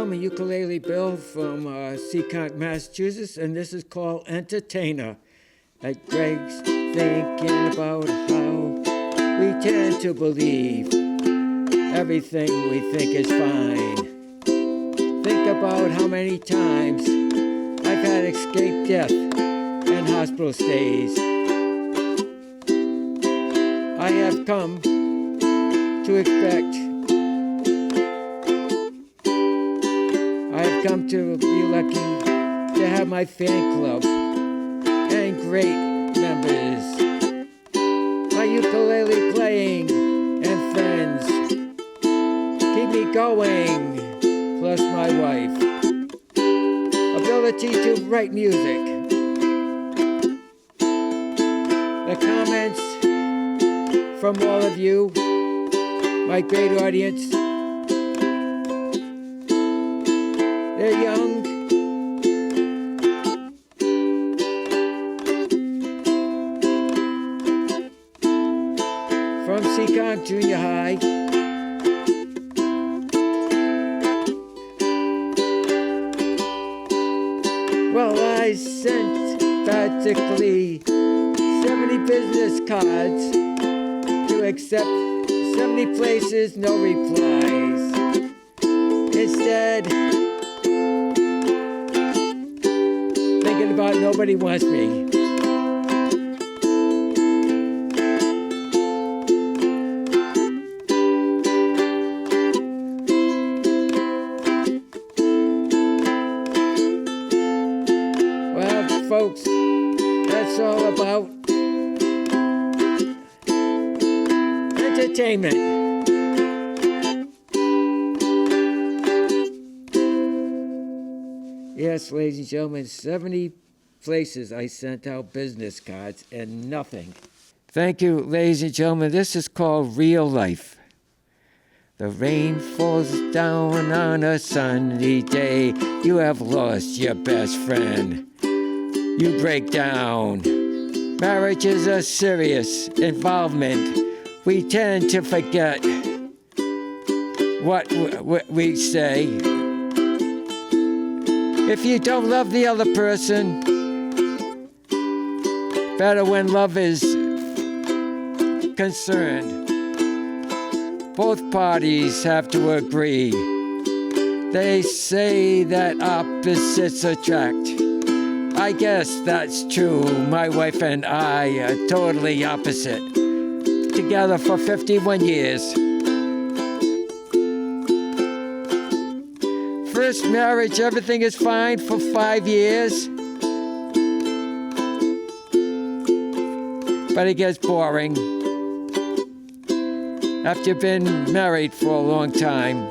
gentlemen, Ukulele Bill from Seekonk, Massachusetts, and this is called Entertainer. Like Greg's thinking about how we tend to believe everything we think is fine. Think about how many times I've had escaped death and hospital stays. I have come to expect. I have come to be lucky to have my fan club and great members, my ukulele playing and friends keep me going, plus my wife, ability to write music. The comments from all of you, my great audience, they're young, from Seekonk Junior High. Well, I sent practically 70 business cards to accept 70 places, no replies. Instead, thinking about nobody wants me. Folks, that's all about entertainment. Yes, ladies and gentlemen, 70 places I sent out business cards and nothing. Thank you, ladies and gentlemen. This is called Real Life. The rain falls down on a sunny day. You have lost your best friend. You break down. Marriage is a serious involvement. We tend to forget what we say. If you don't love the other person, better when love is concerned. Both parties have to agree. They say that opposites attract. I guess that's true. My wife and I are totally opposite. Together for 51 years. First marriage, everything is fine for 5 years. But it gets boring after you've been married for a long time.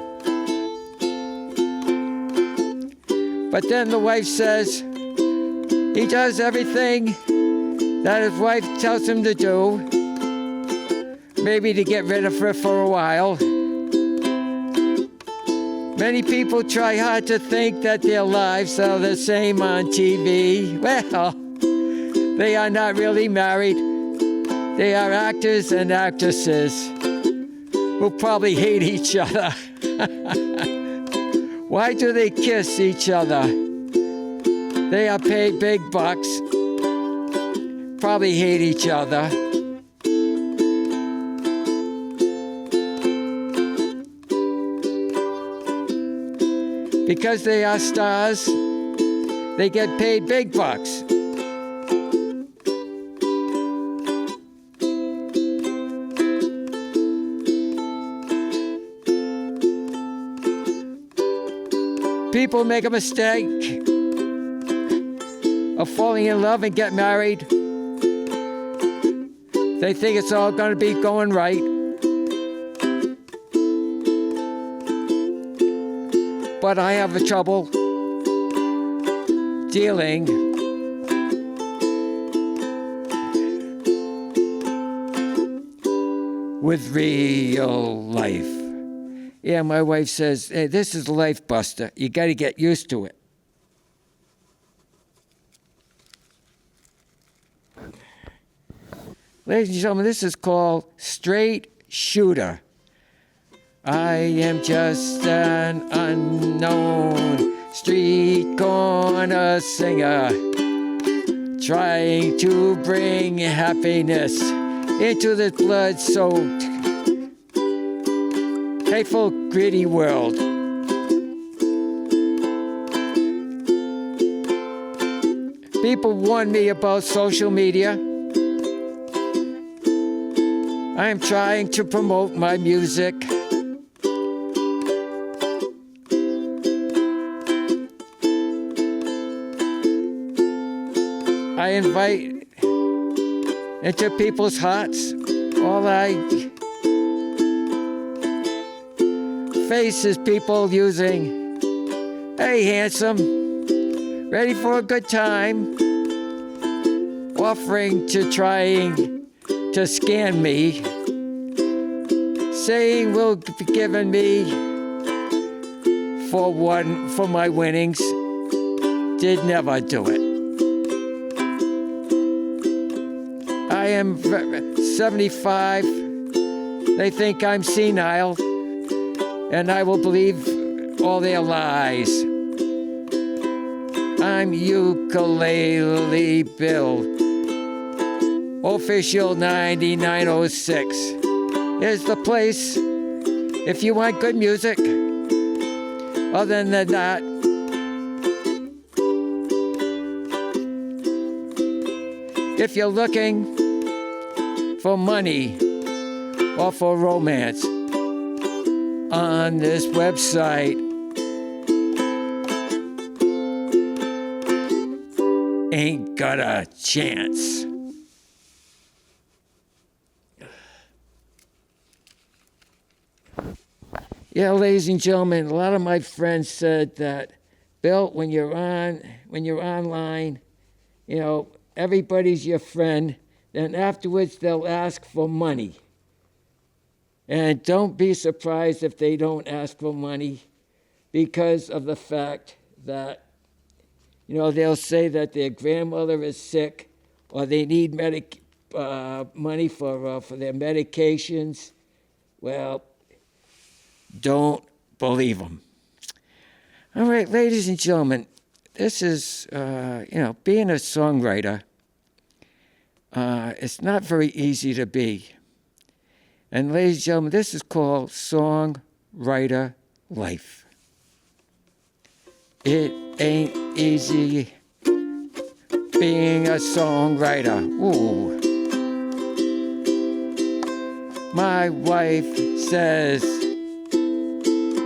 But then the wife says, he does everything that his wife tells him to do, maybe to get rid of her for a while. Many people try hard to think that their lives are the same on TV. Well, they are not really married. They are actors and actresses who probably hate each other. Why do they kiss each other? They are paid big bucks, probably hate each other. Because they are stars, they get paid big bucks. People make a mistake of falling in love and get married. They think it's all going to be going right. But I have trouble dealing with real life. Yeah, my wife says, hey, this is life, Buster. You got to get used to it. Ladies and gentlemen, this is called Straight Shooter. I am just an unknown street corner singer, trying to bring happiness into this blood-soaked, hateful, gritty world. People warn me about social media. I am trying to promote my music. I invite into people's hearts all I face is people using, "Hey, handsome, ready for a good time?" Offering to trying to scam me, saying will be giving me for my winnings, did never do it. I am 75. They think I'm senile, and I will believe all their lies. I'm Ukulele Bill, official 9906. Here's the place if you want good music. Other than that, if you're looking for money or for romance on this website, ain't got a chance. Yeah, ladies and gentlemen, a lot of my friends said that, Bill, when you're online, you know, everybody's your friend. Then afterwards, they'll ask for money. And don't be surprised if they don't ask for money, because of the fact that, you know, they'll say that their grandmother is sick, or they need money for their medications. Well, don't believe them. All right, ladies and gentlemen, this is, being a songwriter, it's not very easy to be. And ladies and gentlemen, this is called Songwriter Life. It ain't easy being a songwriter. Ooh. My wife says,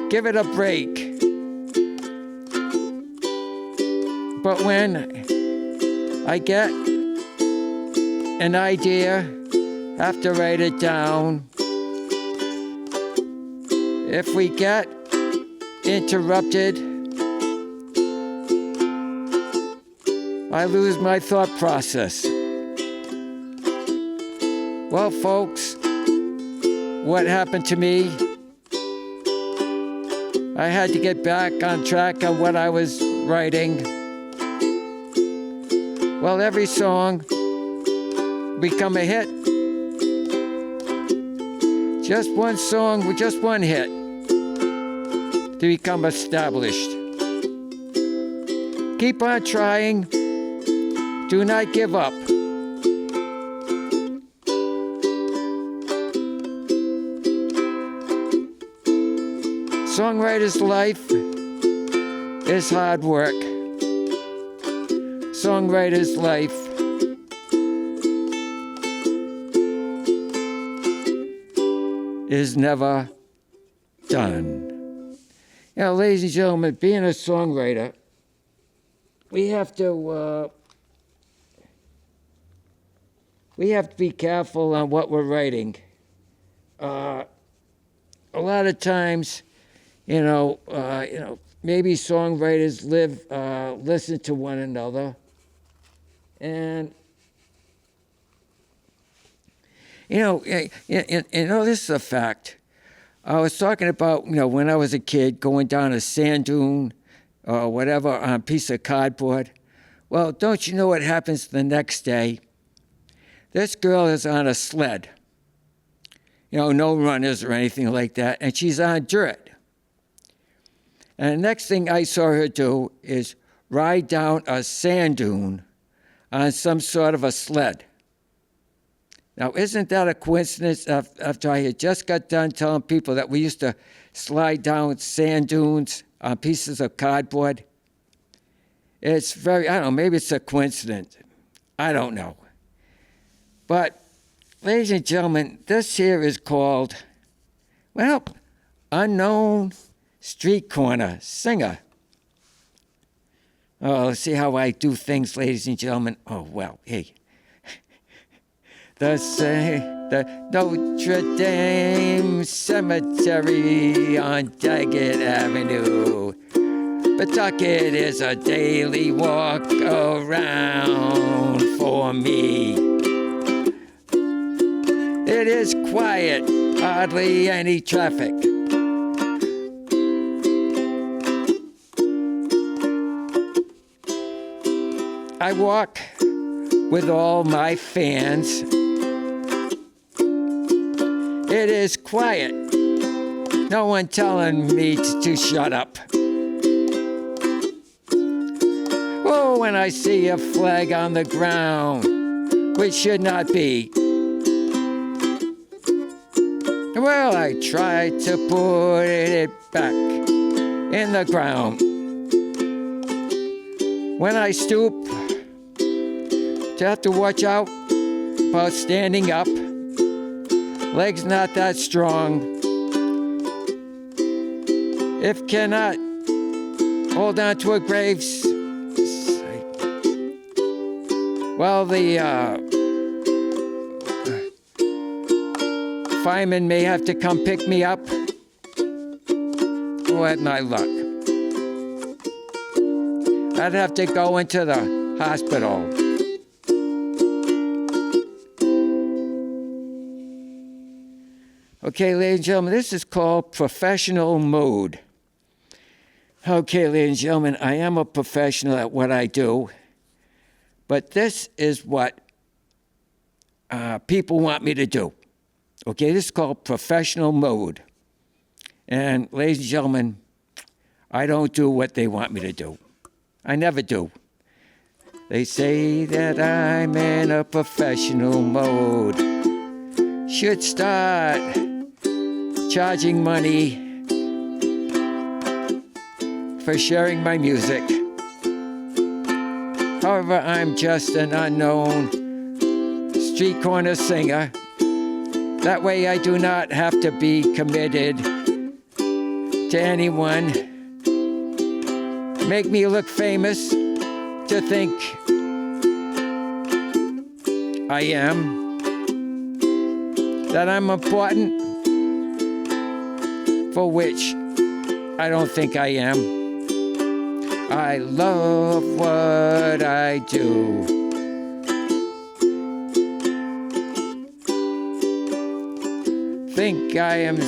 give it a break. But when I get an idea, have to write it down. If we get interrupted, I lose my thought process. Well, folks, what happened to me? I had to get back on track on what I was writing. Well, every song become a hit. Just one song with just one hit to become established. Keep on trying. Do not give up. Songwriter's life is hard work. Songwriter's life is never done. You know, ladies and gentlemen, being a songwriter, we have to be careful on what we're writing. A lot of times, maybe songwriters listen to one another, and this is a fact. I was talking about, when I was a kid, going down a sand dune or whatever on a piece of cardboard. Well, don't you know what happens the next day? This girl is on a sled, no runners or anything like that, and she's on dirt. And the next thing I saw her do is ride down a sand dune on some sort of a sled. Now, isn't that a coincidence after I had just got done telling people that we used to slide down sand dunes on pieces of cardboard? It's I don't know, maybe it's a coincidence. I don't know. But, ladies and gentlemen, this here is called, Unknown Street Corner Singer. Oh, let's see how I do things, ladies and gentlemen. Oh, well, hey. The Notre Dame Cemetery on Daggett Avenue. Pawtucket is a daily walk around for me. It is quiet, hardly any traffic. I walk with all my fans. It is quiet. No one telling me to shut up. Oh, when I see a flag on the ground, which should not be. Well, I try to put it back in the ground. When I stoop, to have to watch out about standing up. Legs not that strong. If cannot hold on to a grave, well, the fireman may have to come pick me up. What my luck. I'd have to go into the hospital. Okay, ladies and gentlemen, this is called professional mode. Okay, ladies and gentlemen, I am a professional at what I do, but this is what people want me to do. Okay, this is called professional mode. And ladies and gentlemen, I don't do what they want me to do. I never do. They say that I'm in a professional mode. Should start charging money for sharing my music. However, I'm just an unknown street corner singer. That way I do not have to be committed to anyone. Make me look famous to think I am. That I'm important, for which I don't think I am. I love what I do. Think I am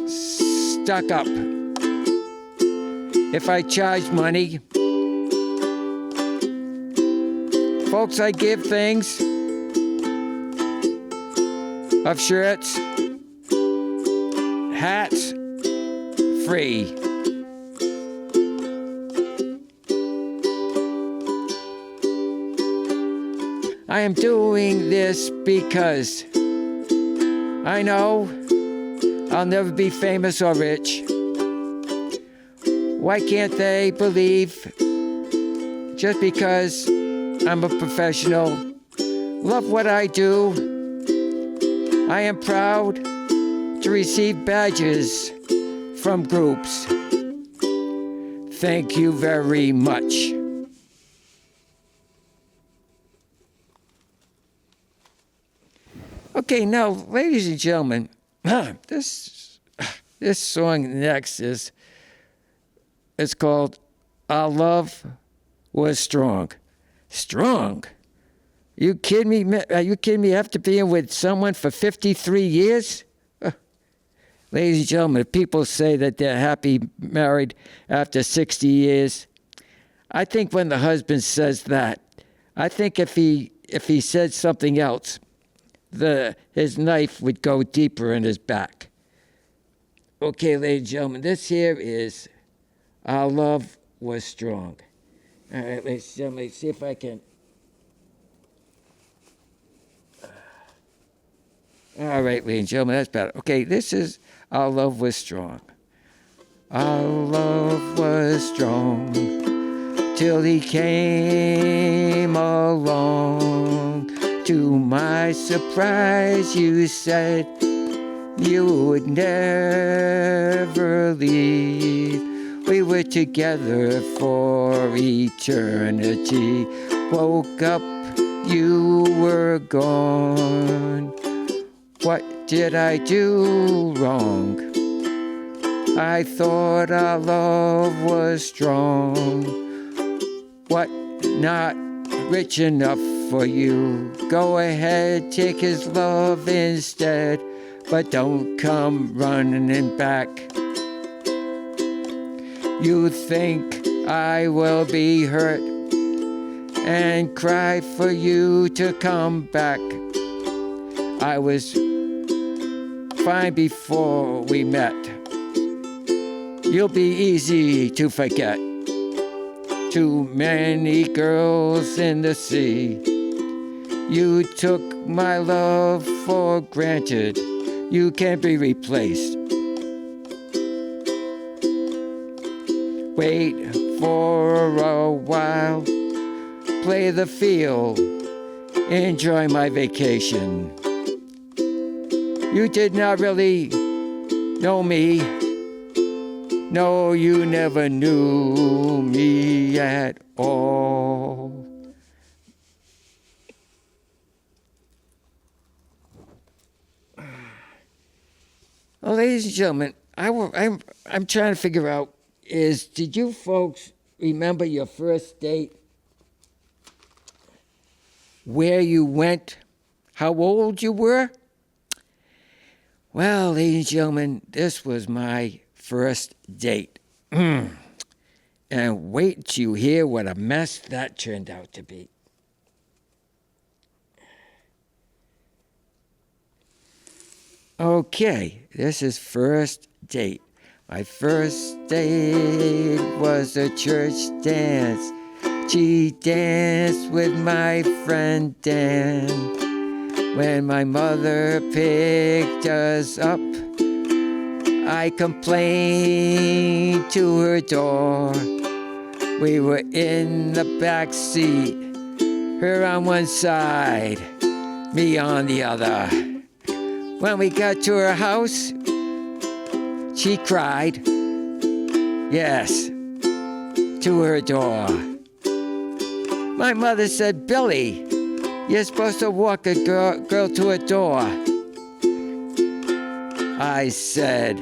stuck up. If I charge money, folks, I give things of shirts, hats, free. I am doing this because I know I'll never be famous or rich. Why can't they believe just because I'm a professional, love what I do? I am proud to receive badges from groups. Thank you very much. Okay, now, ladies and gentlemen, this song next is called Our Love Was Strong. Strong? You kidding me? Are you kidding me? After being with someone for 53 years? Ladies and gentlemen, people say that they're happy married after 60 years. I think when the husband says that, I think if he said something else, his knife would go deeper in his back. Okay, ladies and gentlemen, this here is Our Love Was Strong. All right, ladies and gentlemen, let's see if I can. All right, ladies and gentlemen, that's better. Okay, this is Our Love Was Strong. Our love was strong till he came along. To my surprise, you said you would never leave. We were together for eternity. Woke up, you were gone. What did I do wrong? I thought our love was strong. What, not rich enough for you? Go ahead, take his love instead, but don't come running back. You think I will be hurt and cry for you to come back. I was fine before we met. You'll be easy to forget. Too many girls in the sea. You took my love for granted. You can't be replaced. Wait for a while. Play the field. Enjoy my vacation. You did not really know me. No, you never knew me at all. Well, ladies and gentlemen, I'm trying to figure out did you folks remember your first date? Where you went? How old you were? Well, ladies and gentlemen, this was my first date. And wait till you hear what a mess that turned out to be. Okay, this is first date. My first date was a church dance. She danced with my friend Dan. When my mother picked us up, I complained to her door. We were in the back seat, her on one side, me on the other. When we got to her house, she cried, yes, to her door. My mother said, Billy, you're supposed to walk a girl to a door. I said,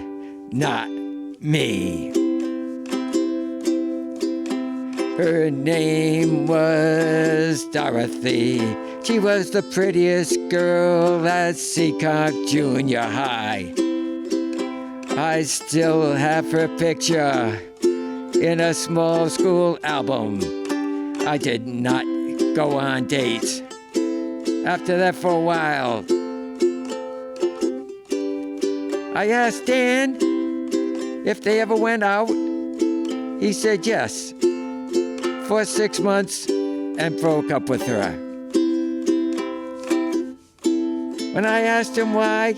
not me. Her name was Dorothy. She was the prettiest girl at Seacock Junior High. I still have her picture in a small school album. I did not go on dates. After that, for a while, I asked Dan if they ever went out. He said yes, for 6 months, and broke up with her. When I asked him why,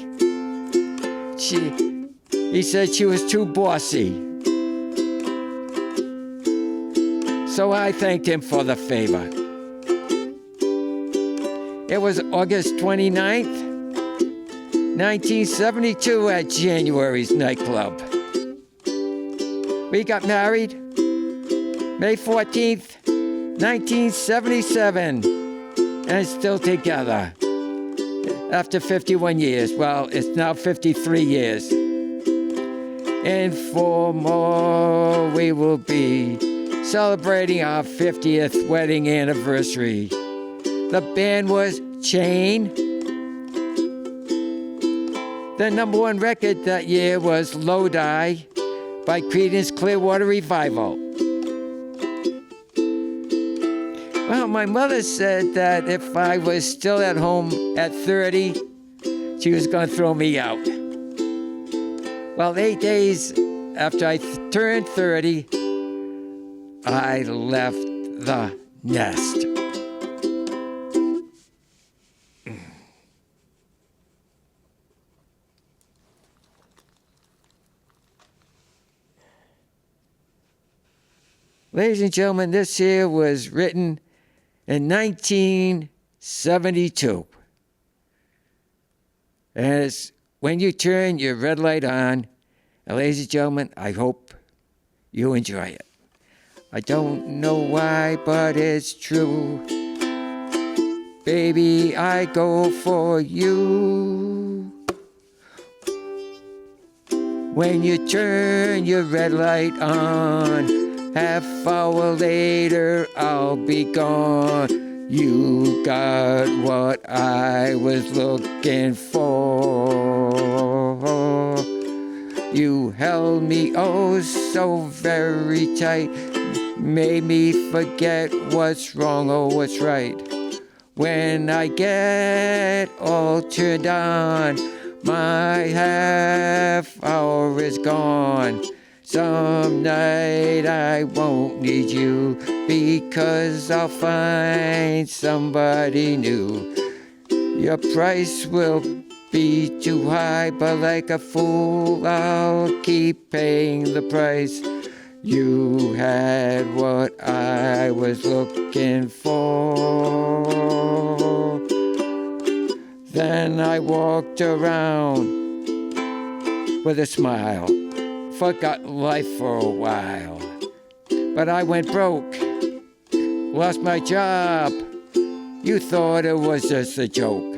he said she was too bossy. So I thanked him for the favor. It was August 29th, 1972 at January's nightclub. We got married May 14th, 1977, and still together. After 51 years, well, it's now 53 years. And 4 more we will be celebrating our 50th wedding anniversary. The band was Chain. The #1 record that year was Lodi by Creedence Clearwater Revival. Well, my mother said that if I was still at home at 30, she was going to throw me out. Well, 8 days after I turned 30, I left the nest. Ladies and gentlemen, this here was written in 1972. And it's when you turn your red light on. And ladies and gentlemen, I hope you enjoy it. I don't know why, but it's true. Baby, I go for you. When you turn your red light on, half hour later, I'll be gone. You got what I was looking for. You held me oh so very tight, made me forget what's wrong or what's right. When I get all turned on, my half hour is gone. Some night I won't need you because I'll find somebody new. Your price will be too high, but like a fool I'll keep paying the price. You had what I was looking for. Then I walked around with a smile, forgot life for a while. But I went broke, lost my job. You thought it was just a joke.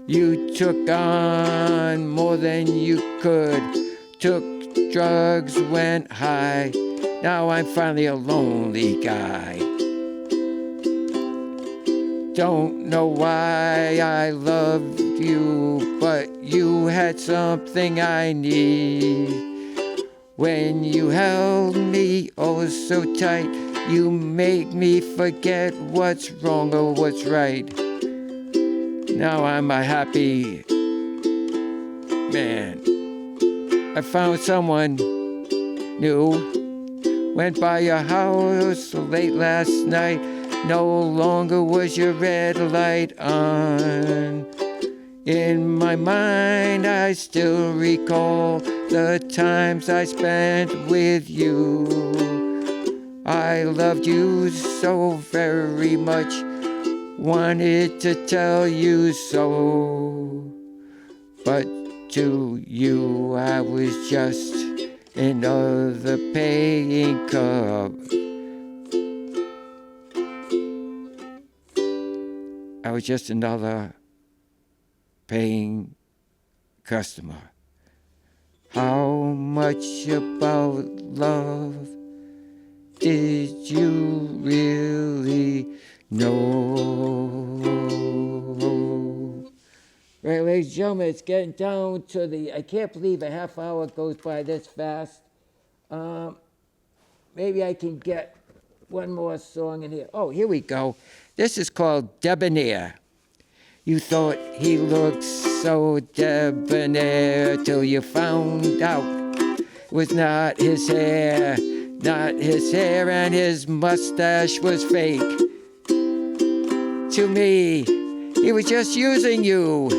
You took on more than you could, took drugs, went high. Now I'm finally a lonely guy. Don't know why I loved you, but you had something I need. When you held me oh so tight, you made me forget what's wrong or what's right. Now I'm a happy man. I found someone new. Went by your house late last night. No longer was your red light on. In my mind I still recall the times I spent with you. I loved you so very much, wanted to tell you so. But to you I was just another paying cub. I was just another paying customer. How much about love did you really know? Right, ladies and gentlemen, it's getting down to I can't believe a half hour goes by this fast. Maybe I can get one more song in here. Oh, here we go. This is called Debonair. You thought he looked so debonair till you found out it was not his hair, and his mustache was fake. To me, he was just using you.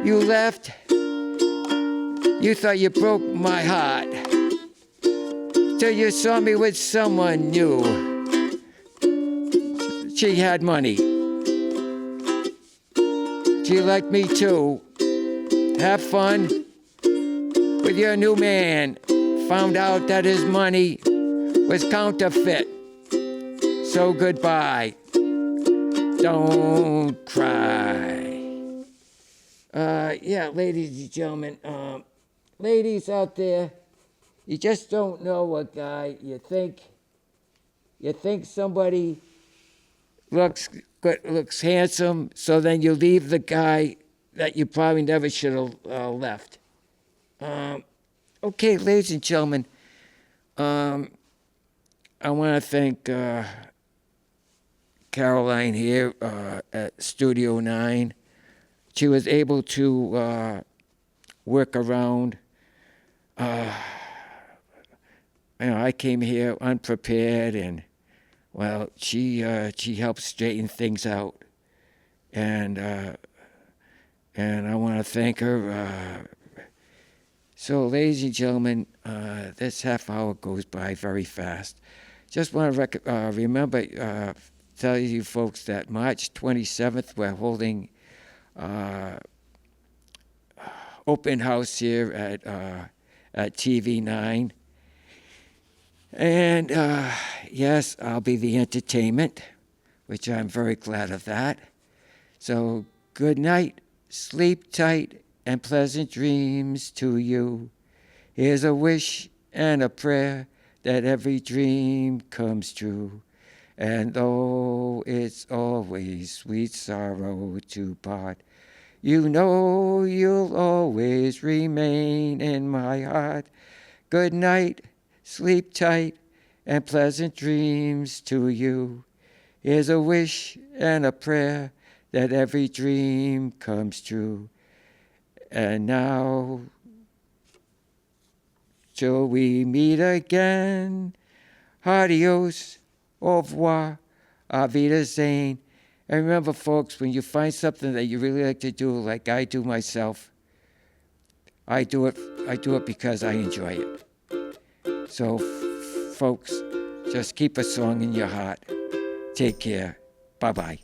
You left, you thought you broke my heart, till you saw me with someone new. She had money. She liked me too. Have fun with your new man. Found out that his money was counterfeit. So goodbye. Don't cry. Yeah, ladies and gentlemen, ladies out there, you just don't know a guy. You think somebody looks good, looks handsome, so then you leave the guy that you probably never should have left. Okay, ladies and gentlemen, I want to thank Caroline here at Studio 9. She was able to work around. I came here unprepared, and well, she helped straighten things out, and I want to thank her. So, ladies and gentlemen, this half hour goes by very fast. Just want to remember, tell you folks that March 27th we're holding open house here at TV9. And yes, I'll be the entertainment, which I'm very glad of that. So good night, sleep tight, and pleasant dreams to you. Here's a wish and a prayer that every dream comes true. And though it's always sweet sorrow to part, you know you'll always remain in my heart. Good night, sleep tight, and pleasant dreams to you. Here's a wish and a prayer that every dream comes true. And now, till we meet again, adios, au revoir, auf Wiedersehen. And remember, folks, when you find something that you really like to do, like I do myself, I do it because I enjoy it. So, folks, just keep a song in your heart. Take care. Bye-bye.